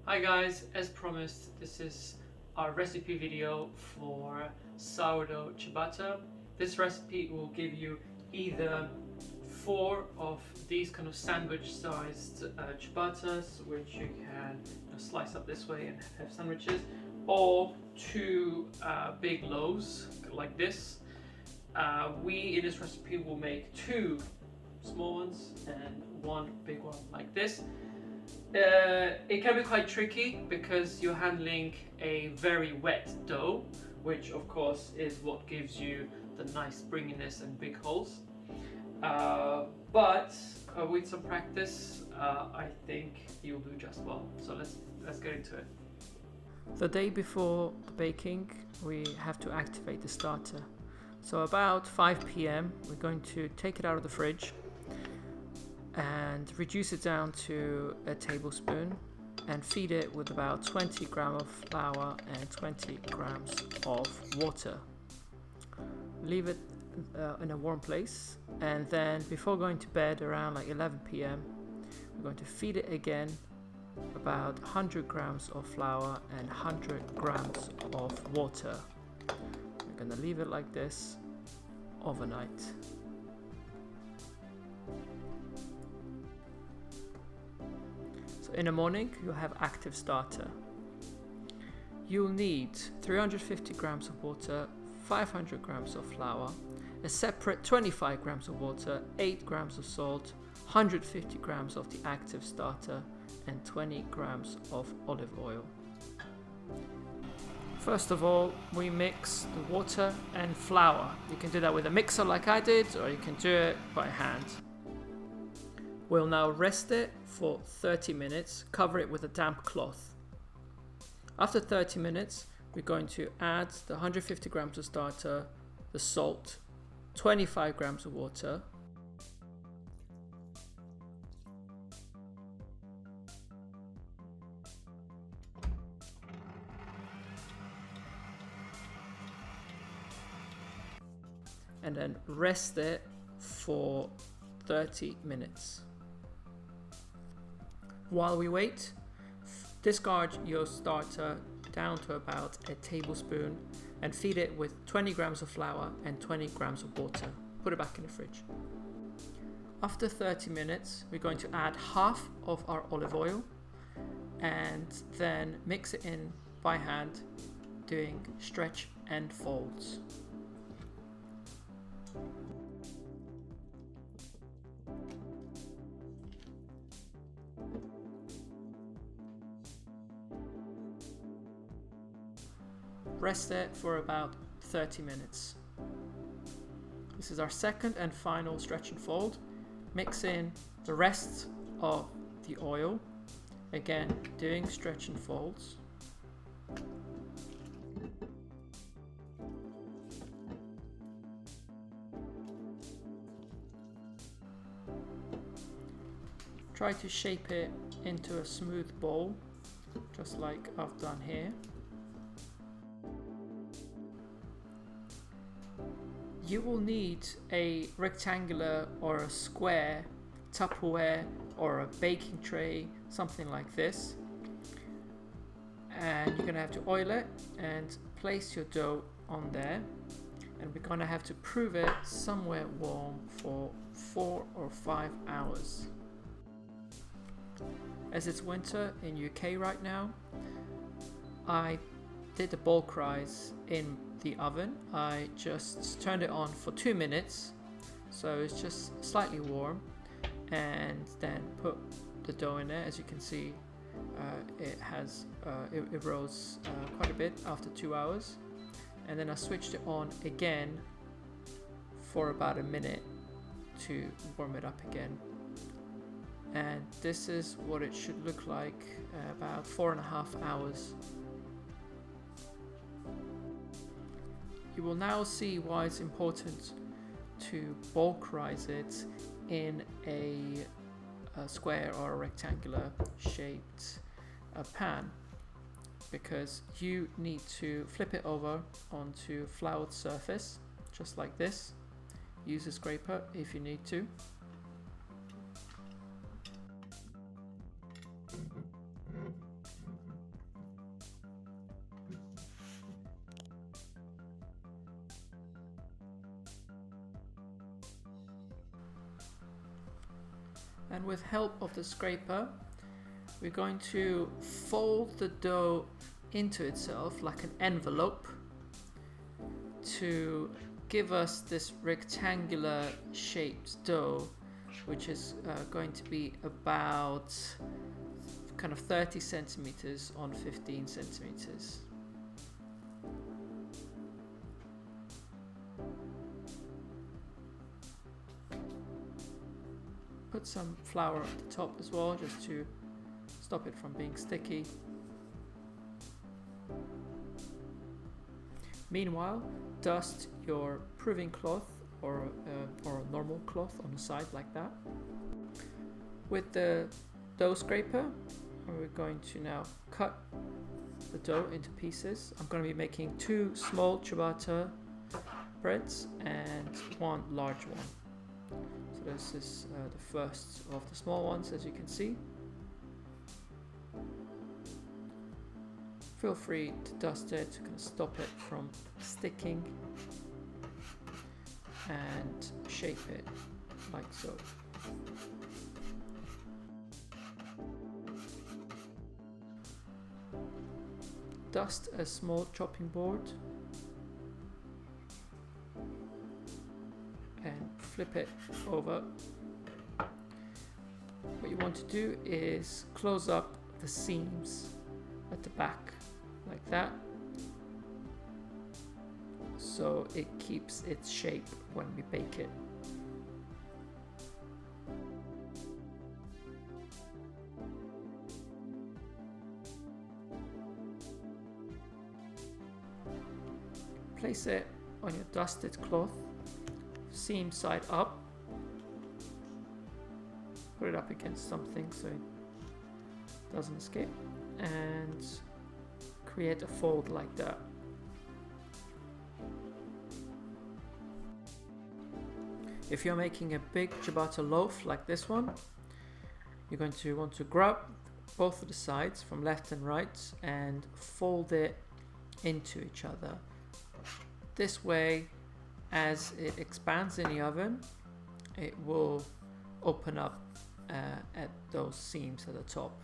Hi guys, as promised, this is our recipe video for sourdough ciabatta. This recipe will give you either 4 of these kind of sandwich-sized ciabattas, which you can slice up this way and have sandwiches, or 2 big loaves like this. We in this recipe will make 2 small ones and 1 big one like this. It can be quite tricky because you're handling a very wet dough, which of course is what gives you the nice springiness and big holes. But with some practice, I think you'll do just well. So let's get into it. The day before the baking, we have to activate the starter. So about 5 p.m. we're going to take it out of the fridge and reduce it down to a tablespoon and feed it with about 20 grams of flour and 20 grams of water. Leave it in a warm place, and then before going to bed around like 11 p.m. we're going to feed it again about 100 grams of flour and 100 grams of water. We're going to leave it like this overnight. In the morning, you'll have active starter. You'll need 350 grams of water, 500 grams of flour, a separate 25 grams of water, 8 grams of salt, 150 grams of the active starter, and 20 grams of olive oil. First of all, we mix the water and flour. You can do that with a mixer like I did, or you can do it by hand. We'll now rest it for 30 minutes, cover it with a damp cloth. After 30 minutes, we're going to add the 150 grams of starter, the salt, 25 grams of water, and then rest it for 30 minutes. While we wait, discard your starter down to about a tablespoon and feed it with 20 grams of flour and 20 grams of water. Put it back in the fridge. After 30 minutes, we're going to add half of our olive oil and then mix it in by hand, doing stretch and folds. Rest it for about 30 minutes. This is our second and final stretch and fold. Mix in the rest of the oil, again doing stretch and folds. Try to shape it into a smooth ball, just like I've done here. You will need a rectangular or a square Tupperware or a baking tray, something like this. And you're going to have to oil it and place your dough on there. And we're going to have to prove it somewhere warm for 4 or 5 hours. As it's winter in UK right now, I did the bulk rise in the oven. I just turned it on for 2 minutes, so it's just slightly warm, and then put the dough in there. As you can see, it rose quite a bit after 2 hours, and then I switched it on again for about a minute to warm it up again. And this is what it should look like about 4.5 hours. You will now see why it's important to bulk rise it in a square or a rectangular shaped pan, because you need to flip it over onto a floured surface, just like this. Use a scraper if you need to. And with help of the scraper, we're going to fold the dough into itself like an envelope to give us this rectangular shaped dough, which is going to be about kind of 30 centimeters on 15 centimeters. Put some flour at the top as well, just to stop it from being sticky. Meanwhile, dust your proving cloth or a normal cloth on the side like that. With the dough scraper, we're going to now cut the dough into pieces. I'm going to be making 2 small ciabatta breads and 1 large one. So this is the first of the small ones, as you can see. Feel free to dust it to kind of stop it from sticking, and shape it like so. Dust a small chopping board and flip it over. What you want to do is close up the seams at the back like that, so it keeps its shape when we bake it. Place it on your dusted cloth, seam side up. Put it up against something so it doesn't escape, and create a fold like that. If you're making a big ciabatta loaf like this one, you're going to want to grab both of the sides from left and right and fold it into each other. This way, as it expands in the oven, it will open up at those seams at the top.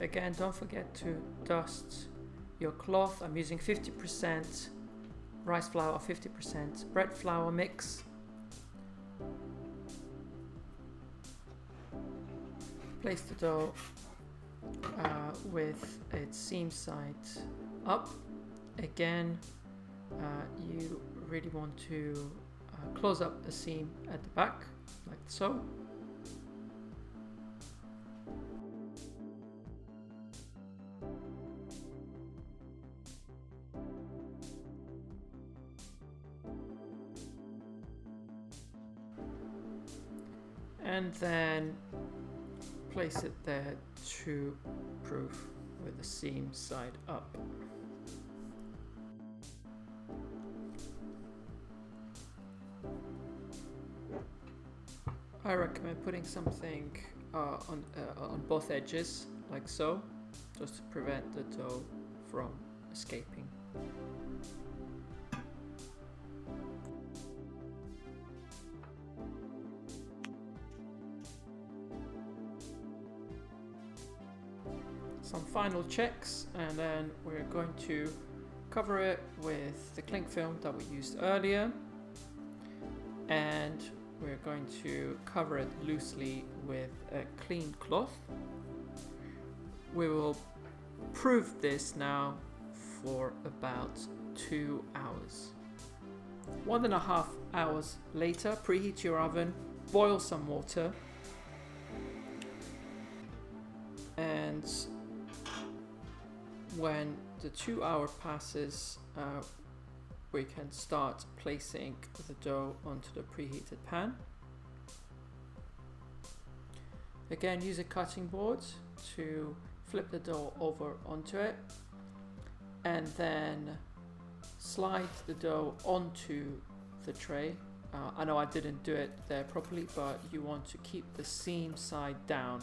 Again, don't forget to dust your cloth. I'm using 50% rice flour, 50% bread flour mix. Place the dough with its seam side up. Again, you really want to close up the seam at the back, like so. And then place it there to proof with the seam side up. I recommend putting something on both edges, like so, just to prevent the dough from escaping. Some final checks, and then we're going to cover it with the cling film that we used earlier, and we're going to cover it loosely with a clean cloth. We will proof this now for about 2 hours. 1.5 hours later, preheat your oven, boil some water, and when the 2 hour passes, we can start placing the dough onto the preheated pan. Again, use a cutting board to flip the dough over onto it, and then slide the dough onto the tray. I know I didn't do it there properly, but you want to keep the seam side down.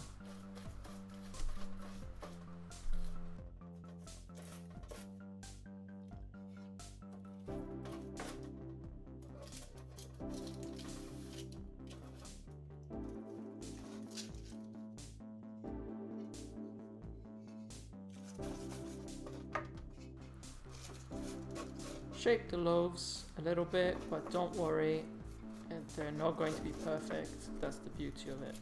Shape the loaves a little bit, but don't worry, they're not going to be perfect. That's the beauty of it.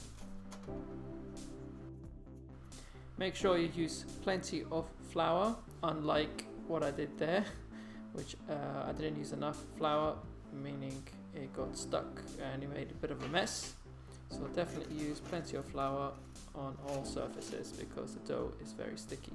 Make sure you use plenty of flour, unlike what I did there, which I didn't use enough flour, meaning it got stuck and it made a bit of a mess. So definitely use plenty of flour on all surfaces because the dough is very sticky.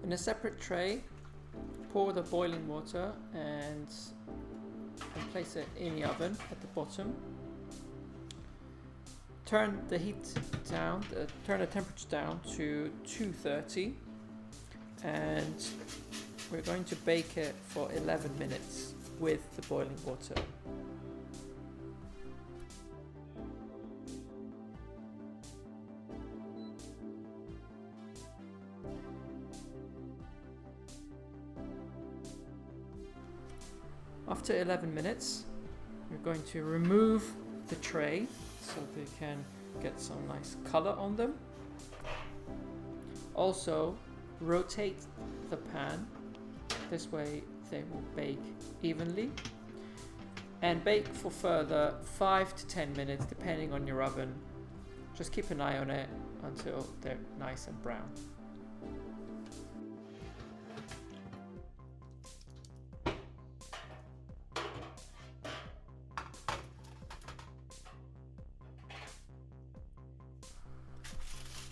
In a separate tray, pour the boiling water and place it in the oven at the bottom. Turn the heat down, turn the temperature down to 230, and we're going to bake it for 11 minutes with the boiling water. After 11 minutes, we're going to remove the tray so they can get some nice color on them. Also, rotate the pan. This way they will bake evenly. And bake for further 5 to 10 minutes depending on your oven. Just keep an eye on it until they're nice and brown.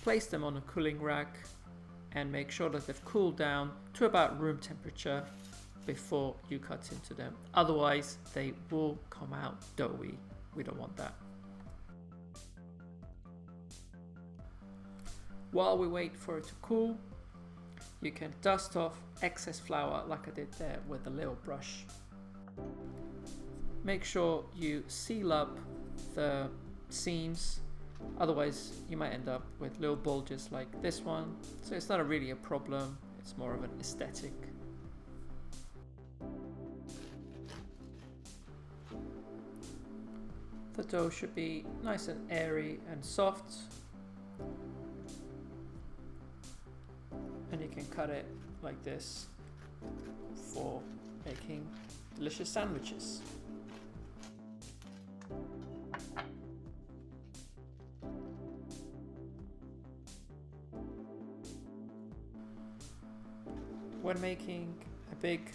Place them on a cooling rack and make sure that they've cooled down to about room temperature before you cut into them. Otherwise, they will come out doughy. We don't want that. While we wait for it to cool, you can dust off excess flour like I did there with a little brush. Make sure you seal up the seams. Otherwise, you might end up with little bulges like this one. So it's not really a problem, it's more of an aesthetic. The dough should be nice and airy and soft. And you can cut it like this for making delicious sandwiches. When making a big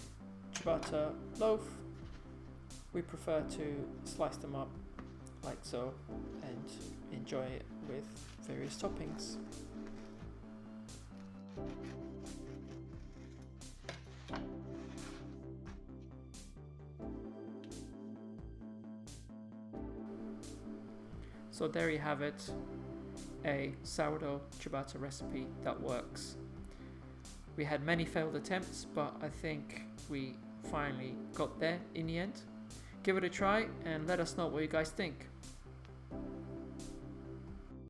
ciabatta loaf, we prefer to slice them up like so and enjoy it with various toppings. So there you have it, a sourdough ciabatta recipe that works. We had many failed attempts, but I think we finally got there in the end. Give it a try and let us know what you guys think.